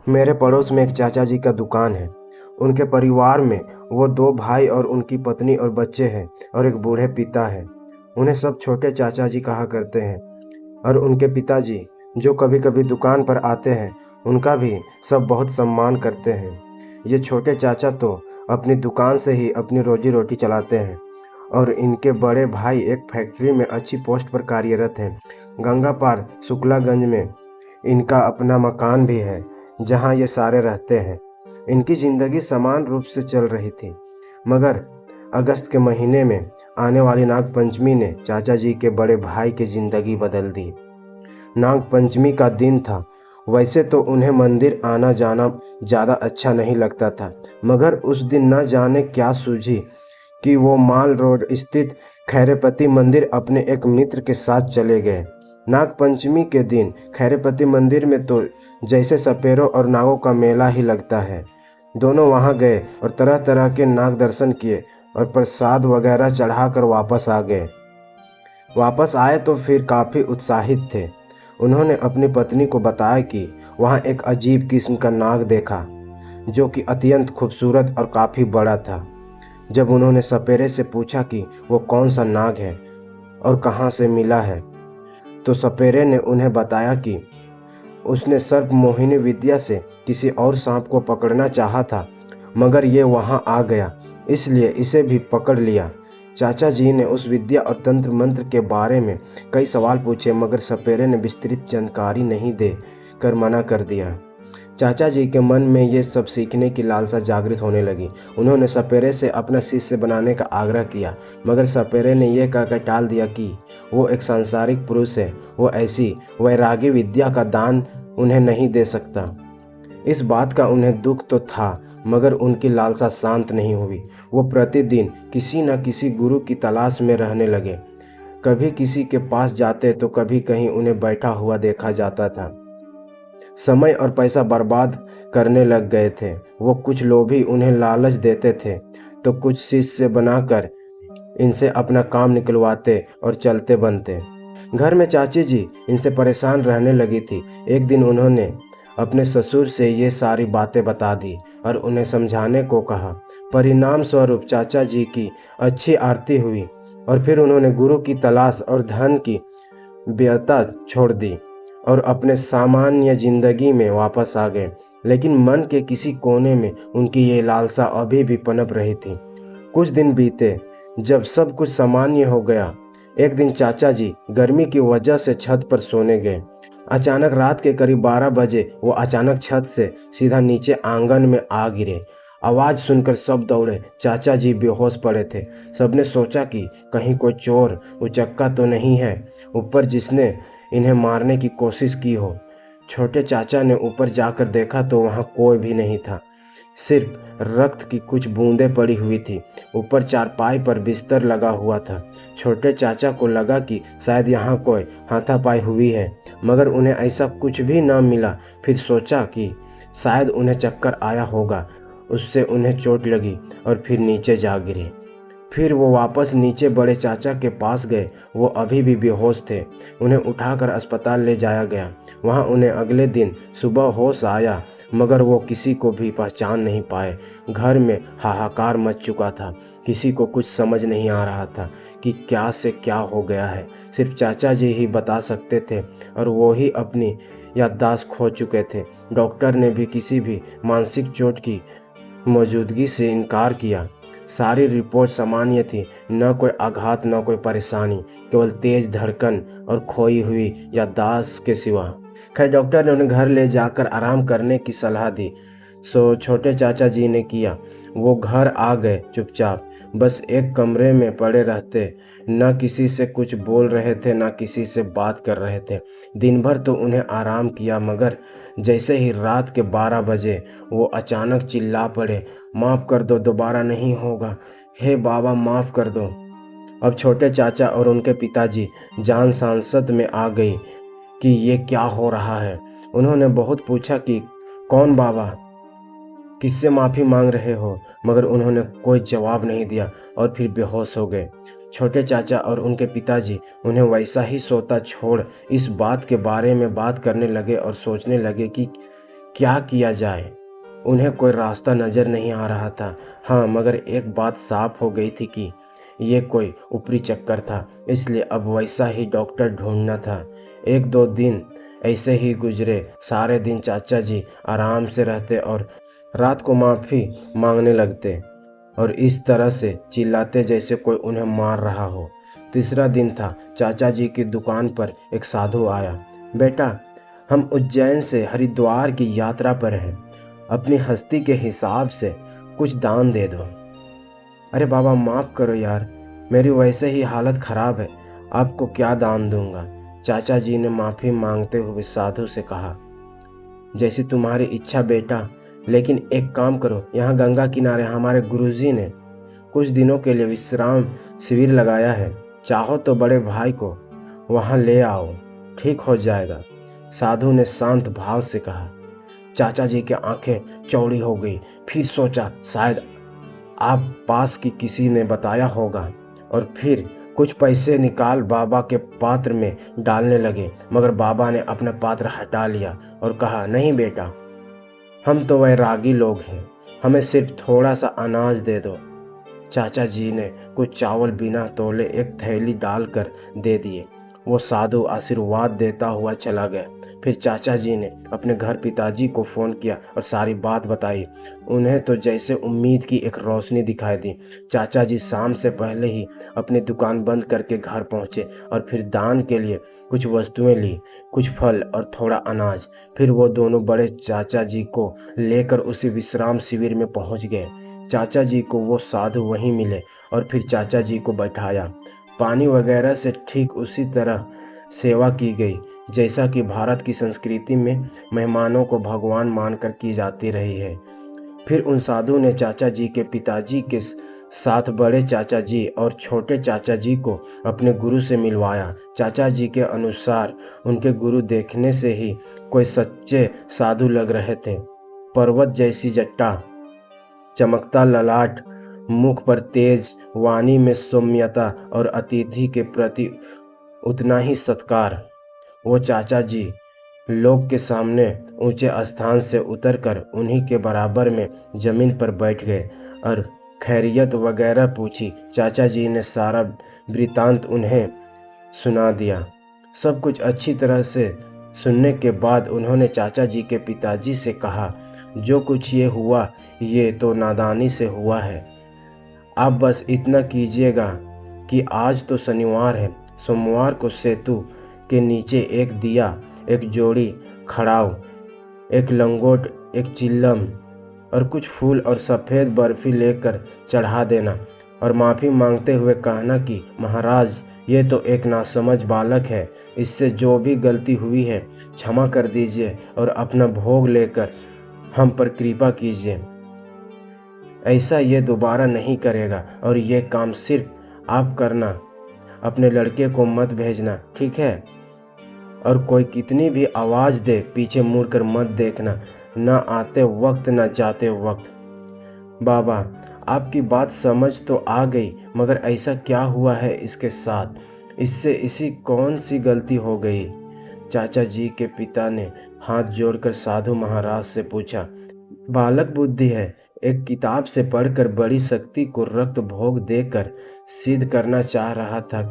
मेरे पड़ोस में एक चाचा जी का दुकान है। उनके परिवार में वो 2 भाई और उनकी पत्नी और बच्चे हैं और एक बूढ़े पिता हैं। उन्हें सब छोटे चाचा जी कहा करते हैं और उनके पिताजी जो कभी-कभी दुकान पर आते हैं, उनका भी सब बहुत सम्मान करते हैं। ये छोटे चाचा तो अपनी दुकान से ही अपनी रोजी-रोटी चलाते हैं और इनके बड़े भाई एक फैक्ट्री में अच्छी पोस्ट पर कार्यरत हैं। गंगा पार शुक्लागंज में इनका अपना मकान भी है, जहाँ ये सारे रहते हैं। इनकी ज़िंदगी समान रूप से चल रही थी, मगर अगस्त के महीने में आने वाली नाग पंचमी ने चाचा जी के बड़े भाई की ज़िंदगी बदल दी। नाग पंचमी का दिन था। वैसे तो उन्हें मंदिर आना जाना ज़्यादा अच्छा नहीं लगता था, मगर उस दिन न जाने क्या सूझी कि वो माल रोड स्थित खैरेपति मंदिर अपने एक मित्र के साथ चले गए। नाग पंचमी के दिन खैरेपति मंदिर में तो जैसे सपेरों और नागों का मेला ही लगता है। दोनों वहां गए और तरह तरह के नाग दर्शन किए और प्रसाद वगैरह चढ़ाकर वापस आ गए। वापस आए तो फिर काफ़ी उत्साहित थे। उन्होंने अपनी पत्नी को बताया कि वहाँ एक अजीब किस्म का नाग देखा, जो कि अत्यंत खूबसूरत और काफ़ी बड़ा था। जब उन्होंने सपेरे से पूछा कि वो कौन सा नाग है और कहाँ से मिला है, तो सपेरे ने उन्हें बताया कि उसने सर्प मोहिनी विद्या से किसी और सांप को पकड़ना चाहा था, मगर ये वहाँ आ गया, इसलिए इसे भी पकड़ लिया। चाचा जी ने उस विद्या और तंत्र मंत्र के बारे में कई सवाल पूछे, मगर सपेरे ने विस्तृत जानकारी नहीं दे कर मना कर दिया। चाचा जी के मन में ये सब सीखने की लालसा जागृत होने लगी। उन्होंने सपेरे से अपना शिष्य बनाने का आग्रह किया, मगर सपेरे ने यह कहकर टाल दिया कि वो एक सांसारिक पुरुष है, वो ऐसी वैरागी विद्या का दान उन्हें नहीं दे सकता। इस बात का उन्हें दुख तो था, मगर उनकी लालसा शांत नहीं हुई। वो प्रतिदिन किसी न किसी गुरु की तलाश में रहने लगे। कभी किसी के पास जाते तो कभी कहीं उन्हें बैठा हुआ देखा जाता था। समय और पैसा बर्बाद करने लग गए थे। वो कुछ लोभी उन्हें लालच देते थे तो कुछ शिष्य बनाकर इनसे अपना काम निकलवाते और चलते बनते। घर में चाची जी इनसे परेशान रहने लगी थी। एक दिन उन्होंने अपने ससुर से ये सारी बातें बता दी और उन्हें समझाने को कहा। परिणाम स्वरूप चाचा जी की अच्छी आरती हुई और फिर उन्होंने गुरु की तलाश और धन की व्यथा छोड़ दी और अपने सामान्य जिंदगी में वापस आ गए। लेकिन मन के किसी कोने में उनकी ये लालसा अभी भी पनप रही थी। कुछ दिन बीते। जब सब कुछ सामान्य हो गया, एक दिन चाचा जी गर्मी की वजह से छत पर सोने गए। अचानक रात के करीब 12 बजे वो अचानक छत से सीधा नीचे आंगन में आ गिरे। आवाज सुनकर सब दौड़े। चाचा जी बेहोश पड़े थे। सबने सोचा कि कहीं कोई चोर उचक्का तो नहीं है ऊपर जिसने इन्हें मारने की कोशिश की हो। छोटे चाचा ने ऊपर जाकर देखा तो वहां कोई भी नहीं था, सिर्फ रक्त की कुछ बूंदें पड़ी हुई थी। ऊपर चारपाई पर बिस्तर लगा हुआ था। छोटे चाचा को लगा कि शायद यहाँ कोई हाथापाई हुई है, मगर उन्हें ऐसा कुछ भी न मिला। फिर सोचा कि शायद उन्हें चक्कर आया होगा, उससे उन्हें चोट लगी और फिर नीचे जा गिरे। फिर वो वापस नीचे बड़े चाचा के पास गए। वो अभी भी बेहोश थे। उन्हें उठाकर अस्पताल ले जाया गया। वहाँ उन्हें अगले दिन सुबह होश आया, मगर वो किसी को भी पहचान नहीं पाए। घर में हाहाकार मच चुका था। किसी को कुछ समझ नहीं आ रहा था कि क्या से क्या हो गया है। सिर्फ चाचा जी ही बता सकते थे और वो ही अपनी याददाश्त खो चुके थे। डॉक्टर ने भी किसी भी मानसिक चोट की मौजूदगी से इनकार किया। सारी रिपोर्ट सामान्य थी, न कोई आघात न कोई परेशानी, केवल तेज धड़कन और खोई हुई याददाश्त के सिवा। खैर, डॉक्टर ने उन्हें घर ले जाकर आराम करने की सलाह दी, सो छोटे चाचा जी ने किया। वो घर आ गए चुपचाप, बस एक कमरे में पड़े रहते, न किसी से कुछ बोल रहे थे न किसी से बात कर रहे थे। दिन भर तो उन्हें आराम किया, मगर जैसे ही रात के 12 बजे वो अचानक चिल्ला पड़े, माफ़ कर दो, दोबारा नहीं होगा, हे बाबा माफ़ कर दो। अब छोटे चाचा और उनके पिताजी जान सांसत में आ गई कि ये क्या हो रहा है। उन्होंने बहुत पूछा कि कौन बाबा, किससे माफ़ी मांग रहे हो, मगर उन्होंने कोई जवाब नहीं दिया और फिर बेहोश हो गए। छोटे चाचा और उनके पिताजी उन्हें वैसा ही सोता छोड़ इस बात के बारे में बात करने लगे और सोचने लगे कि क्या किया जाए। उन्हें कोई रास्ता नजर नहीं आ रहा था। हाँ, मगर एक बात साफ हो गई थी कि ये कोई ऊपरी चक्कर था, इसलिए अब वैसा ही डॉक्टर ढूंढना था। एक दो दिन ऐसे ही गुजरे। सारे दिन चाचा जी आराम से रहते और रात को माफ़ी मांगने लगते और इस तरह से चिल्लाते जैसे कोई उन्हें मार रहा हो। तीसरा दिन था। चाचा जी की दुकान पर एक साधु आया। बेटा, हम उज्जैन से हरिद्वार की यात्रा पर हैं, अपनी हस्ती के हिसाब से कुछ दान दे दो। अरे बाबा, माफ़ करो यार, मेरी वैसे ही हालत ख़राब है, आपको क्या दान दूंगा। चाचा जी ने माफ़ी मांगते हुए साधु से कहा, जैसी तुम्हारी इच्छा बेटा, लेकिन एक काम करो, यहाँ गंगा किनारे हमारे गुरुजी ने कुछ दिनों के लिए विश्राम शिविर लगाया है, चाहो तो बड़े भाई को वहाँ ले आओ, ठीक हो जाएगा। साधु ने शांत भाव से कहा। चाचा जी की आंखें चौड़ी हो गई। फिर सोचा शायद आप पास की किसी ने बताया होगा और फिर कुछ पैसे निकाल बाबा के पात्र में डालने लगे, मगर बाबा ने अपना पात्र हटा लिया और कहा, नहीं बेटा, हम तो वैरागी लोग हैं, हमें सिर्फ थोड़ा सा अनाज दे दो। चाचा जी ने कुछ चावल बिना तोले एक थैली डालकर दे दिए। वो साधु आशीर्वाद देता हुआ चला गया। फिर चाचा जी ने अपने घर पिताजी को फ़ोन किया और सारी बात बताई। उन्हें तो जैसे उम्मीद की एक रोशनी दिखाई दी। चाचा जी शाम से पहले ही अपनी दुकान बंद करके घर पहुंचे और फिर दान के लिए कुछ वस्तुएं ली, कुछ फल और थोड़ा अनाज। फिर वो दोनों बड़े चाचा जी को लेकर उसी विश्राम शिविर में पहुंच गए। चाचा जी को वो साधु वहीं मिले और फिर चाचा जी को बैठाया। पानी वगैरह से ठीक उसी तरह सेवा की गई जैसा कि भारत की संस्कृति में मेहमानों को भगवान मानकर की जाती रही है। फिर उन साधु ने चाचा जी के पिताजी के साथ बड़े चाचा जी और छोटे चाचा जी को अपने गुरु से मिलवाया। चाचा जी के अनुसार उनके गुरु देखने से ही कोई सच्चे साधु लग रहे थे। पर्वत जैसी जट्टा, चमकता ललाट, मुख पर तेज, वाणी में सौम्यता और अतिथि के प्रति उतना ही सत्कार। वो चाचा जी लोग के सामने ऊंचे स्थान से उतरकर उन्हीं के बराबर में जमीन पर बैठ गए और खैरियत वगैरह पूछी। चाचा जी ने सारा वृतांत उन्हें सुना दिया। सब कुछ अच्छी तरह से सुनने के बाद उन्होंने चाचा जी के पिताजी से कहा, जो कुछ ये हुआ ये तो नादानी से हुआ है। आप बस इतना कीजिएगा कि आज तो शनिवार है, सोमवार को सेतु के नीचे एक दिया, एक जोड़ी खड़ाऊ, एक लंगोट, एक चिल्लम और कुछ फूल और सफ़ेद बर्फी लेकर चढ़ा देना और माफ़ी मांगते हुए कहना कि महाराज, ये तो एक नासमझ बालक है, इससे जो भी गलती हुई है क्षमा कर दीजिए और अपना भोग लेकर हम पर कृपा कीजिए। ऐसा ये दोबारा नहीं करेगा और ये काम सिर्फ आप करना, अपने लड़के को मत भेजना, ठीक है? और कोई कितनी भी आवाज़ दे पीछे मुड़कर मत देखना, न आते वक्त न जाते वक्त। बाबा, आपकी बात समझ तो आ गई, मगर ऐसा क्या हुआ है इसके साथ? इससे इसी कौन सी गलती हो गई? चाचा जी के पिता ने हाथ जोड़कर साधु महाराज से पूछा। बालक बुद्धि है, एक किताब से पढ़कर बड़ी शक्ति को रक्त भोग देकर सिद्ध करना चाह रहा था,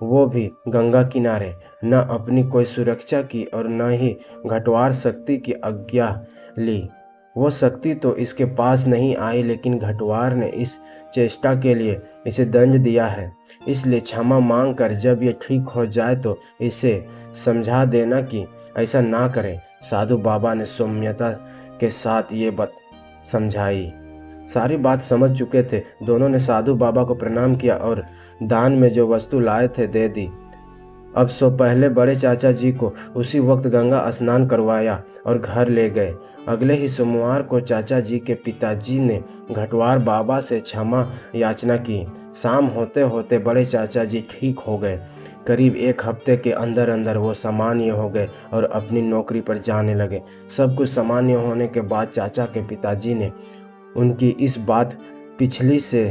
वो भी गंगा किनारे। न अपनी कोई सुरक्षा की और न ही घटवार शक्ति की आज्ञा ली। वो शक्ति तो इसके पास नहीं आई, लेकिन घटवार ने इस चेष्टा के लिए इसे दंड दिया है। इसलिए क्षमा मांग कर जब ये ठीक हो जाए तो इसे समझा देना कि ऐसा ना करे। साधु बाबा ने सौम्यता के साथ ये बात समझाई। सारी बात समझ चुके थे। दोनों ने साधु बाबा को प्रणाम किया और दान में जो वस्तु लाए थे दे दी। अब सो पहले बड़े चाचा जी को उसी वक्त गंगा स्नान करवाया और घर ले गए। अगले ही सोमवार को चाचा जी के पिताजी ने घटवार बाबा से क्षमा याचना की। शाम होते होते बड़े चाचा जी ठीक हो गए। करीब एक हफ्ते के अंदर अंदर वो सामान्य हो गए और अपनी नौकरी पर जाने लगे। सब कुछ सामान्य होने के बाद चाचा के पिताजी ने उनकी इस बात पिछली से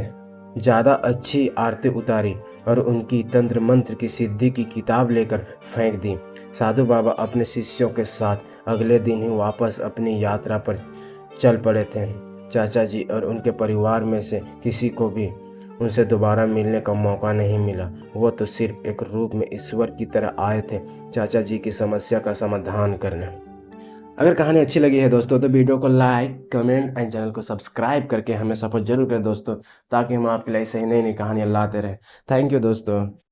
ज़्यादा अच्छी आरती उतारी और उनकी तंत्र मंत्र की सिद्धि की किताब लेकर फेंक दी। साधु बाबा अपने शिष्यों के साथ अगले दिन ही वापस अपनी यात्रा पर चल पड़े थे। चाचा जी और उनके परिवार में से किसी को भी उनसे दोबारा मिलने का मौका नहीं मिला। वो तो सिर्फ एक रूप में ईश्वर की तरह आए थे चाचा जी की समस्या का समाधान करने। अगर कहानी अच्छी लगी है दोस्तों तो वीडियो को लाइक, कमेंट एंड चैनल को सब्सक्राइब करके हमें सपोर्ट जरूर करें दोस्तों, ताकि हम आपके लिए ऐसे ही नई नई कहानियाँ लाते रहें। थैंक यू दोस्तों।